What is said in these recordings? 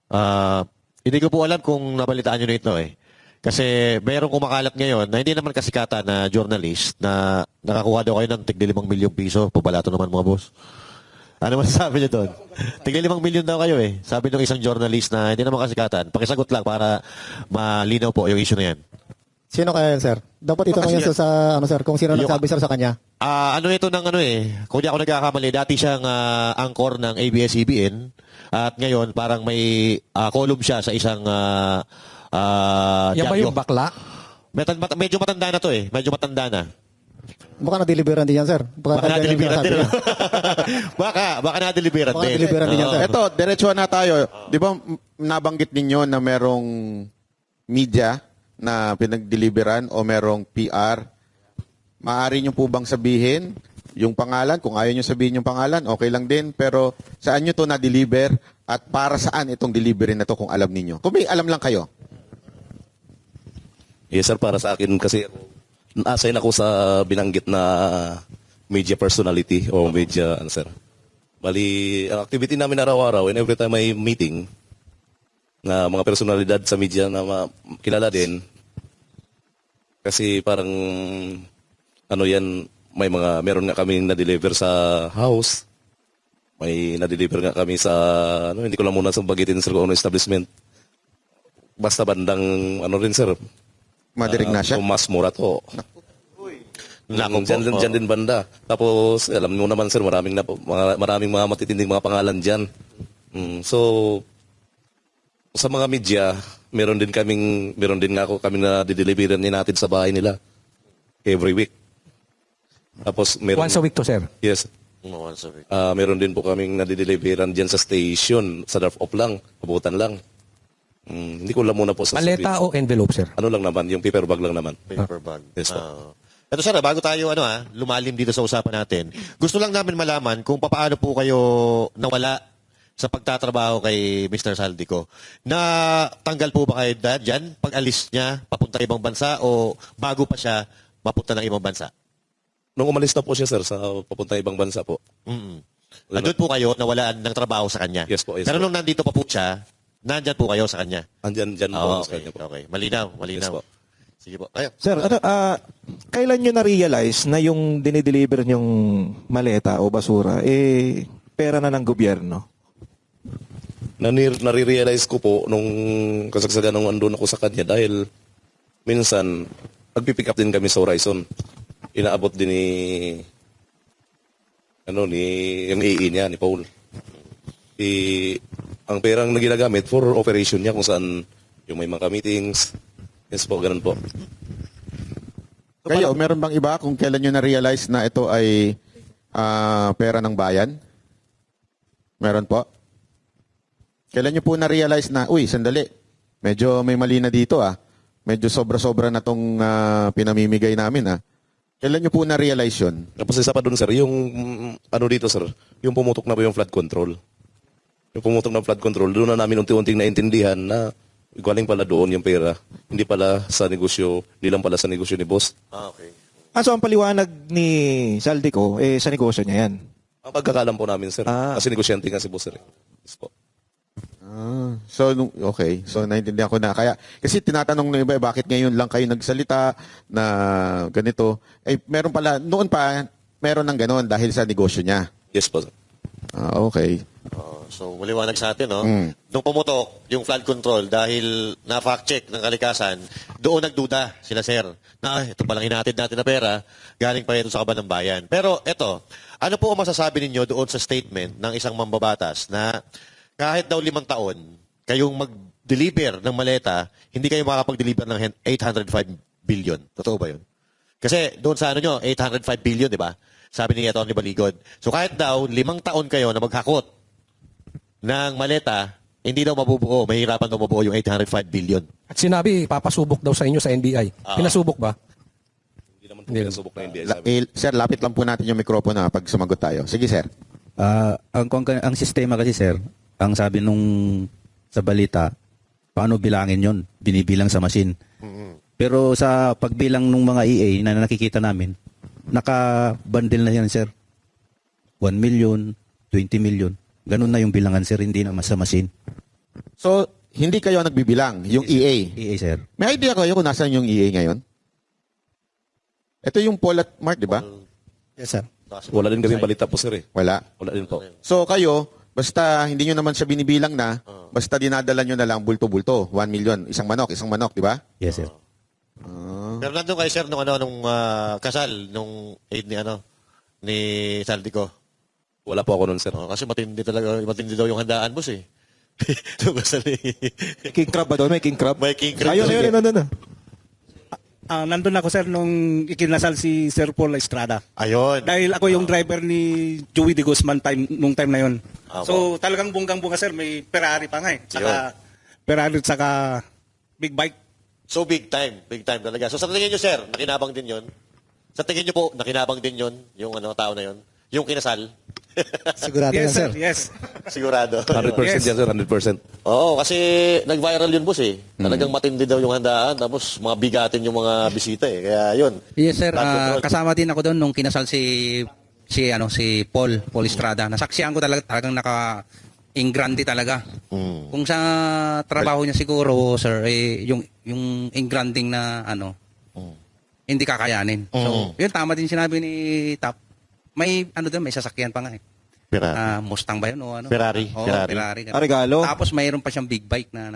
Ah, hindi ko po alam kung nabalitaan nyo na ito eh. Kasi mayroong kumakalat ngayon na hindi naman kasikatan na journalist na nakakuha daw kayo ng tigli 5 milyong piso. Pabalato naman mga boss. Ano masasabi niyo doon? Tigli 5 milyon daw kayo eh. Sabi ng isang journalist na hindi naman kasikatan. Pakisagot lang para malinaw po yung issue na yan. Sino kaya yan, sir? Dapat ito Kasi yan sa ano, sir, kung sino Yung- nagsabi, sir, sa kanya. Ano ito ng ano eh, kung di ako nagkakamali, dati siyang anchor ng ABS-CBN at ngayon parang may column siya sa isang Yan ba dyaryo. yung bakla? Medyo matanda na to eh, medyo matanda na. Baka na-deliveran din yan, sir. Baka ganyan yung na-deliveran sinasabi din. niya. baka na-deliveran Baka din. na-deliveran din yan, sir. Eto, diretsuhan na tayo. Di ba nabanggit ninyo na merong media na pinag-deliveran o merong PR? Maaari nyo po bang sabihin yung pangalan? Kung ayaw nyo sabihin yung pangalan, okay lang din. Pero saan nyo to na-deliver at para saan itong delivery na to kung alam ninyo? Kung may alam lang kayo. Yes sir, para sa akin kasi na-assign ako sa binanggit na media personality o media, ano sir. Bali, ang activity namin araw-araw and every time may meeting na mga personalidad sa media na kilala din. Kasi parang, ano yan, meron nga kaming na-deliver sa house. May na-deliver nga kami sa, hindi ko lang muna sa bagitin sir kung ano establishment. Basta bandang, rin sir, Madirig na siya. Mas Morato. Nako po. Dyan din banda. Tapos, alam mo naman sir, maraming mga matitinding mga pangalan dyan. So, sa mga media, meron din nga ako kami na dideliveran ni natin sa bahay nila. Every week. Tapos, meron... Once a week to, sir. Yes. Once a week. Meron din po kaming nadideliveran dyan sa station, sa drop-off lang, abutan lang. Hindi ko lang muna po sa Maleta o envelope, sir? Ano lang naman, yung paper bag lang naman. Paper bag. Yes, po. Ito sir, bago tayo lumalim dito sa usapan natin, gusto lang namin malaman kung paano po kayo nawala sa pagtatrabaho kay Mr. Saldico. Na tanggal po ba kayo dyan pag alis niya papunta ibang bansa o bago pa siya mapunta ng ibang bansa? Nung umalis na po siya, sir, sa papunta ibang bansa po. Andun po kayo nawalaan ng trabaho sa kanya. Yes po, yes Pero po. nung nandito pa po siya, nandyan po kayo sa kanya. Andyan po Oo, sa kanya po. okay. Malinaw. Yes po. Sige po. Ayun. Sir, kailan nyo na-realize na yung dinideliver nyong maleta o basura, pera na ng gobyerno? Nare-realize ko po nung kasagsagan nung andun ako sa kanya dahil minsan nagpipick up din kami sa Horizon. Inaabot din yung AE niya, ni Paul. Ang perang na ginagamit for operation niya kung saan yung may mga meetings. Yes po, ganun po. Kayo, meron bang iba kung kailan nyo na-realize na ito ay pera ng bayan? Meron po? Kailan nyo po na-realize na, uy, sandali, medyo may mali na dito Medyo sobra-sobra na tong pinamimigay namin Kailan nyo po na-realize yun? Tapos isa pa dun, sir, yung dito, sir, yung pumutok na po yung flood control. Yung pumutok na flood control, doon na namin unti-unting naintindihan na galing pala doon yung pera. Hindi pala sa negosyo, hindi lang pala sa negosyo ni boss. Okay. So ang paliwanag ni Saldico, sa negosyo niya yan. Ang pagkakalam po namin, sir, kasi negosyante nga si boss, sir. Yes po. Okay. So, naintindihan ko na. Kasi tinatanong ng iba, bakit ngayon lang kayo nagsalita na ganito? Meron pala, noon pa, meron ng ganon dahil sa negosyo niya. Yes po, sir. Okay. So, maliwanag sa atin, Nung pumutok yung flood control dahil na-fact check ng kalikasan, doon nagduda sila, sir, na ito palang hinatid natin na pera, galing pa ito sa kaban ng bayan. Pero eto, ano po ang masasabi ninyo doon sa statement ng isang mambabatas na kahit daw 5 taon, kayong mag-deliver ng maleta, hindi kayo makakapag-deliver ng 805 billion. Totoo ba yun? Kasi doon sa 805 billion, di ba? Sabi ni Atty. Baligod. So kahit daw 5 taon kayo na maghakot ng maleta, hindi daw mabubuo, mahirapan daw mabuo yung 805 billion. At sinabi, papasubok daw sa inyo sa NBI. Pinasubok ba? Hindi naman po pinasubok na NBI sa amin. Sir, lapit lang po natin yung mikropono pag sumagot tayo. Sige, sir. Ang sistema kasi, sir, ang sabi nung sa balita, paano bilangin yon? Binibilang sa machine. Pero sa pagbilang ng mga EA na nakikita namin, naka-bundle na yan, sir. 1 million, 20 million. Ganun na yung bilangan, sir, hindi naman sa machine. So, hindi kayo ang nagbibilang, yung EA. EA, sir. May idea kayo kung nasaan yung EA ngayon? Ito yung Paul at Mark, di ba? Yes, sir. Wala din kaming balita po, sir. Wala. Wala din po. So kayo, basta hindi nyo naman siya binibilang na, basta dinadala nyo na lang bulto-bulto, 1 million, isang manok, di ba? Yes, sir. Pero nandun kayo, sir, nung kasal, nung aid ni Saldico. Wala po ako nun, sir. Kasi matindi daw yung handaan, boss, eh. Nung kasal eh. King crab ba doon? May king crab? May king crab. Ayun. Nandun ako, sir, nung ikinasal si Sir Paul Estrada. Ayun. Dahil ako yung driver ni Joey de Guzman nung time na yun. Apo. So talagang bunggang-bunga, sir. May Ferrari pa nga eh. Saka, Ferrari at saka big bike. So big time talaga. So sa tingin nyo, sir, nakinabang din yon? Sa tingin nyo po, nakinabang din yon, yung tao na yon? Yung kinasal? Sigurado yan, Yes, sir. sir. Yes. Sigurado. 100% Yes. yan, sir. 100%. Oo, kasi nag-viral yun, boss, eh. Talagang matindi daw yung handaan, tapos mga bigatin yung mga bisita, eh. Kaya yun. Yes, sir. Flood control. Kasama din ako doon nung kinasal si Paul Estrada. Nasaksihan ko talagang naka-ingrandi talaga. Kung sa trabaho niya siguro, sir, yung ingranding na hindi kakayanin. So, yun, tama din sinabi ni Tap. May may sasakyan pa nga eh. Ferrari. Mustang ba yun o Ferrari. Oo, Ferrari. Ferrari. Regalo. Tapos mayroon pa siyang big bike na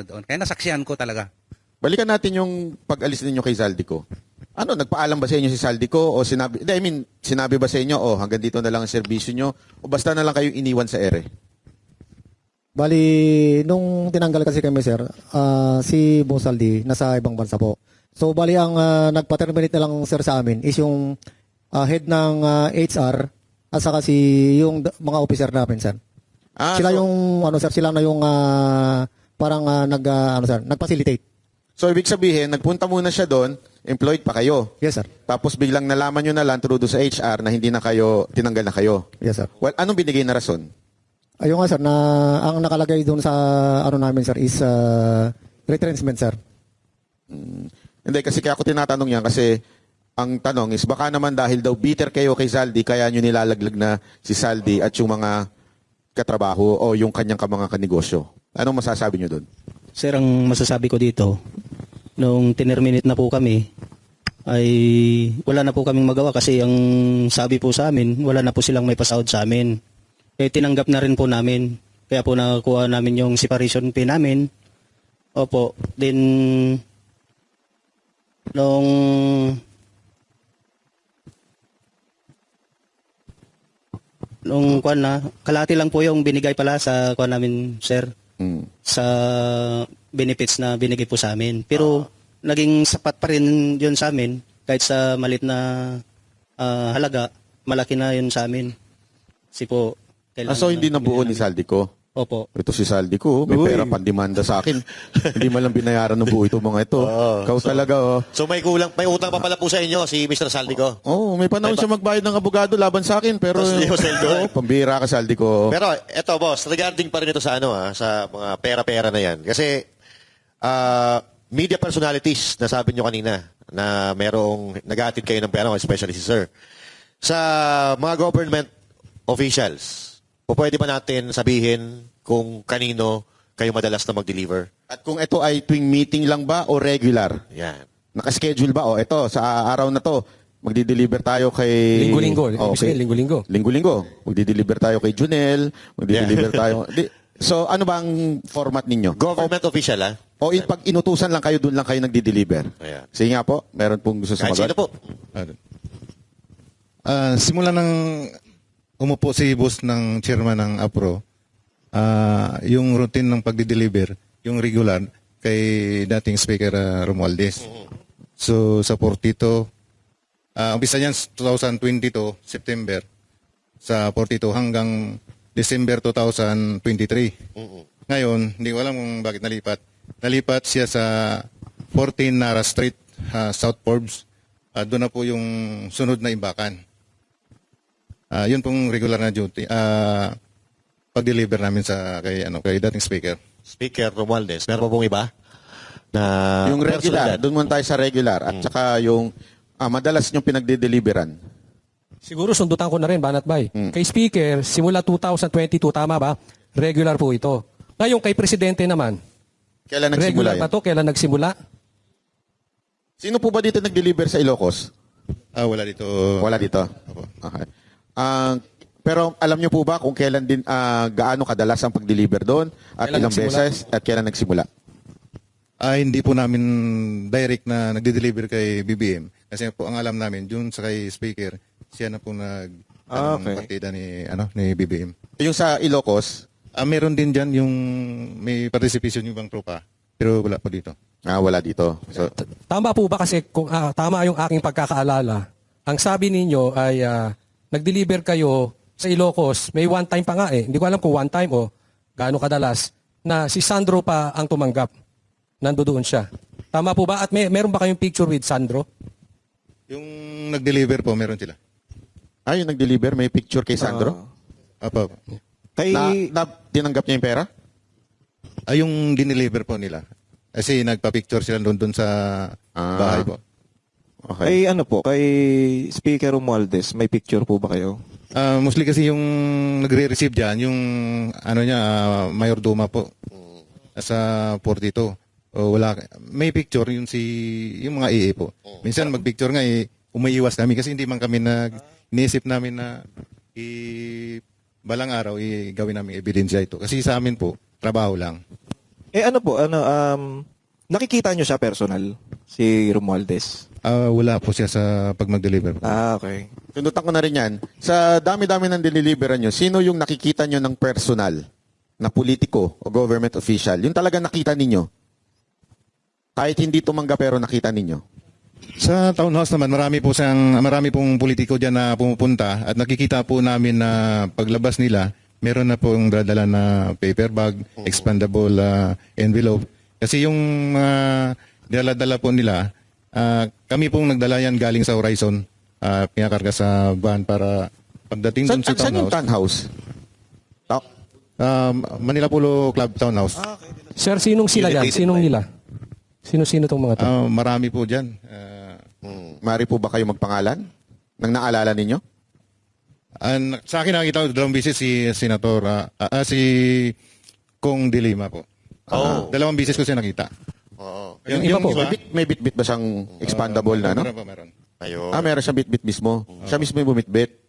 doon. Kaya nasaksihan ko talaga. Balikan natin yung pag-alis ninyo kay Saldico. Nagpaalam ba sa inyo si Saldico o sinabi, sinabi ba sa inyo, hanggang dito na lang ang serbisyo nyo o basta na lang kayo iniwan sa ere? Bali, nung tinanggal kasi kami, sir, si Bosaldi nasa ibang bansa po. So, bali, ang nagpa-terminate na lang, sir, sa amin is yung head ng HR at saka yung mga officer namin, sir. Sila so, yung, sir, sila na yung parang nag-facilitate. So, ibig sabihin, nagpunta muna siya doon, employed pa kayo. Yes, sir. Tapos biglang nalaman nyo na lang through do sa HR na hindi na kayo, tinanggal na kayo. Yes, sir. Well, anong binigay na rason? Ayun nga, sir, na ang nakalagay doon sa namin, sir, is retrenchment, sir. Hindi, kasi kaya ako tinatanong yan kasi ang tanong is baka naman dahil daw bitter kayo kay Saldi kaya nyo nilalaglag na si Saldi at yung mga katrabaho o yung kanyang mga kanegosyo. Anong masasabi nyo doon? Sir, ang masasabi ko dito, nung tinerminate na po kami, ay wala na po kaming magawa kasi ang sabi po sa amin, wala na po silang may pasahod sa amin. Tinanggap na rin po namin. Kaya po nakakuha namin yung separation pay namin. Opo. Then, nung kalahati lang po yung binigay pala sa kuha namin, sir. Sa benefits na binigay po sa amin. Pero naging sapat pa rin yun sa amin kahit sa malit na halaga, malaki na yun sa amin. Kasi po, So hindi nabuo ni Saldico? Opo. Ito si Saldico, may pera pandemanda sa akin. Hindi man lang binayaran ng buo ito mga ito. Ikaw talaga, So may utang pa pala po sa inyo, si Mr. Saldico. may panahon siya magbayad ng abogado laban sa akin, pero Tapos hindi mo sweldo. pambira ka Saldico. Pero eto, boss, regarding pa rin ito sa sa mga pera-pera na yan. Kasi media personalities, nasabi nyo kanina, na merong nag-aatid kayo ng pera, especially si Sir. Sa mga government officials, pwede ba natin sabihin kung kanino kayo madalas na mag-deliver? At kung ito ay tuwing meeting lang ba o regular? Yan. Nakaschedule ba? O ito, sa araw na to, magdi-deliver tayo kay... Linggo-linggo. Ibig sabihin, linggo-linggo. Linggo-linggo. Magdi-deliver tayo kay Junel. Magdi-deliver tayo... So, ano ba ang format ninyo? Government official, ha? O pag inutusan lang kayo, doon lang kayo nagdi-deliver? Ayan. Sige nga po, meron pong gusto Kahit sumagot. sino po. Simula ng umupo si boss ng chairman ng APRO, yung routine ng pagdi-deliver, yung regular, kay dating Speaker Romualdez. So sa Portito, umpisa niyan 2022, September, sa Portito hanggang December 2023. Ngayon, hindi ko alam kung bakit nalipat. Nalipat siya sa 14 Nara Street, South Forbes. Doon na po yung sunod na imbakan. Yun pong regular na duty. Pag-deliver namin kay dating speaker. Speaker Romualdez. Meron pa pong iba? Na Yung regular, doon muna tayo sa regular. At saka yung madalas yung pinagde-deliveran. Siguro sundutan ko na rin, Banat Bay. Kay Speaker, simula 2022, tama ba? Regular po ito. Ngayon, kay Presidente naman, Kailan nagsimula regular ba yan? to? Kailan nagsimula? Sino po ba dito nag-deliver sa Ilocos? Wala dito. Wala dito. Okay. Pero alam niyo po ba kung kailan din gaano kadalas ang pag-deliver doon at Kailan ilang nagsimula? beses at kailan nagsimula? Hindi po namin direct na nagde-deliver kay BBM. Kasi po ang alam namin, dun sa kay speaker, siya na po Okay. partida ni BBM. Yung sa Ilocos, Meron din dyan yung may participation yung ibang tropa. Pero wala po dito. wala dito. So, Tama po ba kasi kung tama yung aking pagkakaalala, ang sabi ninyo ay nag-deliver kayo sa Ilocos, may one time pa nga eh. Hindi ko alam kung one time o gaano kadalas na si Sandro pa ang tumanggap. Nandoon siya. Tama po ba? At meron ba kayong picture with Sandro? Yung nag-deliver po, meron sila. yung nag-deliver, may picture kay Sandro? Apo. Kay, na tinanggap niya yung pera? Yung dineliver po nila. Kasi nagpa-picture sila doon sa bahay po. Okay. kay Speaker Romualdez, may picture po ba kayo? Mostly kasi yung nagre-receive dyan, yung Mayor Duma po. Sa 42. Wala, may picture yung mga EA po. Minsan magpicture nga umiiwas kami kasi hindi man kami iniisip namin na balang araw gawin namin ebidensya ito. Kasi sa amin po, trabaho lang. Nakikita nyo siya personal, si Romualdez? Wala po siya sa pag mag-deliver. Okay. Tundutan ko na rin yan. Sa dami-dami ng diniliberan nyo, sino yung nakikita nyo ng personal na politiko o government official? Yung talaga nakita ninyo? Kahit hindi tumanggap pero nakita ninyo? Sa townhouse naman, marami pong politiko dyan na pumupunta at nakikita po namin na paglabas nila, meron na pong dadala na paper bag, expandable envelope. Kasi yung dala-dala po nila, kami pong nagdala yan galing sa Horizon, pinakarga sa van para pagdating dun sa Saan yung townhouse. townhouse? Manila Polo Club Townhouse. Sir, sinong sila yan? Sinong nila? Sino-sino tong mga to? Marami po dyan. Mari po ba kayo magpangalan? Nang naalala ninyo? Sa akin nakita ko dalawang bisis si Senator, si Kong De Lima po. Dalawang bisis ko siya nakita. Yung iba po. May bit-bit ba siyang expandable na, no? Meron po, meron. Ayun. Meron siyang bit-bit mismo. Siya mismo yung bumit-bit.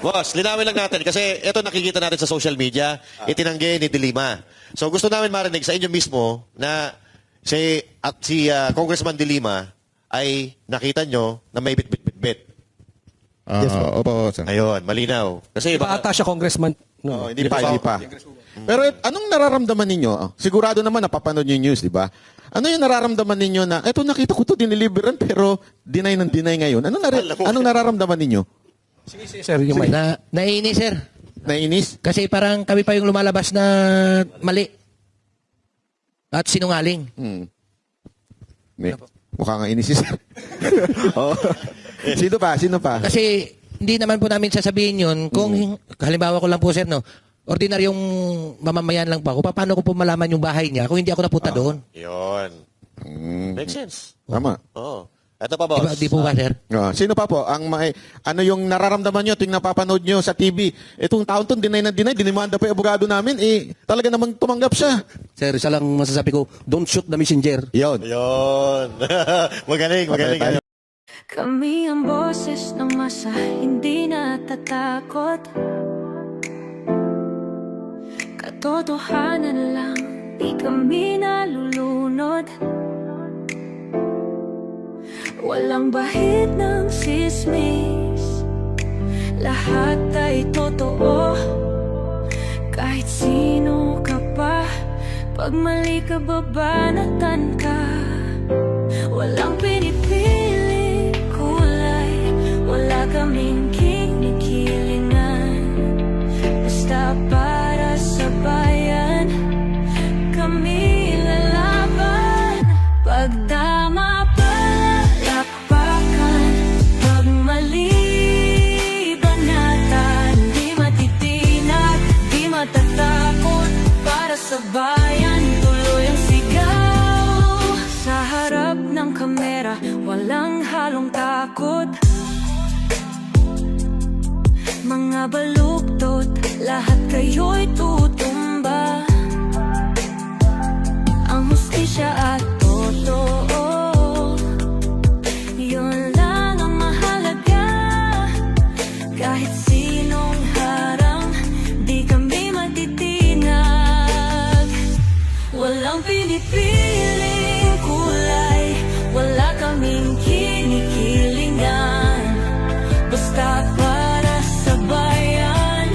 Boss, linawin lang natin kasi ito nakikita natin sa social media, itinanggi ni De Lima. So gusto namin marinig sa inyo mismo na si Congressman De Lima ay nakita nyo na may bit-bit-bit-bit. Yes, po. Opo, sir. Ayun, malinaw. Kasi Iba ata siya congressman. No. Hindi pa. Pero anong nararamdaman ninyo? Sigurado naman napapanood nyo yung news, di ba? Ano yung nararamdaman ninyo na, eto nakita ko to diniliberan pero deny ng deny ngayon. Anong nararamdaman ninyo? Sige, sir, yung mic. Naiinis, sir. Nainis? Kasi parang kami pa yung lumalabas na mali. At sinungaling. Mukha nga inis si sir. Sino pa? Kasi hindi naman po namin sasabihin yun kung halimbawa ko lang po, sir, no? Ordinaryong mamamayan lang po ako. Paano ko po malaman yung bahay niya kung hindi ako napunta doon? Yun. Makes sense. Tama. Oo. Ito pa, boss. Di po ba, sir? Sino pa po? Ano yung nararamdaman nyo tuwing napapanood nyo sa TV? Itong taon to, deny na deny, dinimanda pa yung abogado namin, talaga namang tumanggap siya. Sir, isa lang masasabi ko, don't shoot the messenger. Yun. Yun. magaling. Okay, Kami ang boses ng masa, hindi natatakot. Katotohanan lang, di kami nalulunod. Walang bahid ng sismis, lahat ay totoo. Kahit sino ka pa, pag mali ka babanatan ka. Walang pinipili kulay, wala kaming kinikilingan. Basta para sa bayan, kami lalaban. Pagdama palakpakan, pag mali banatan. Di matitinag, di matatakot, para sa bayan tuloy ang sigaw. Sa harap ng kamera, walang halong takot. Mga baluktot, lahat kayo'y tutumba. pinipiling kulay, wala kaming kinikilingan. Basta para sa bayan,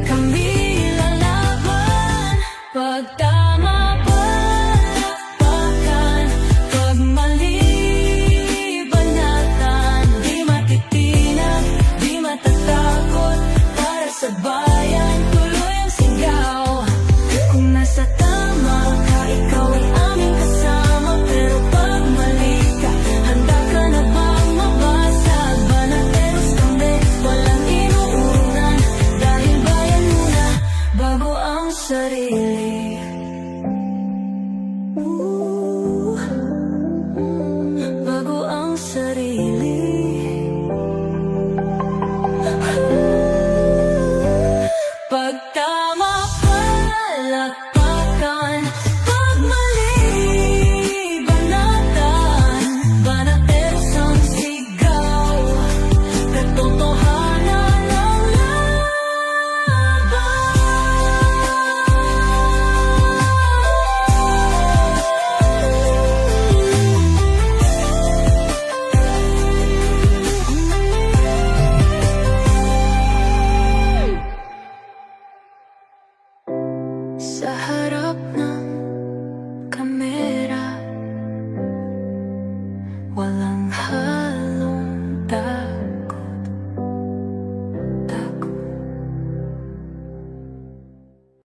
kami lalaban. Pag tama palakpakan, pag mali banatan. Di matitinag, di matatakot, para sa bayan tuloy ang sigaw. Kung nasa tama ka, ikaw ay aming kasama. Pero pag mali ka, handa ka na bang mabasag? Banateros kami, walang inuunan. Dahil bayan muna, bago ang sarili. Bago ang sarili. Pag tama palakpakan, pag mali banatan. Banateros ang sigaw, katotohanan ang laban. Sa harap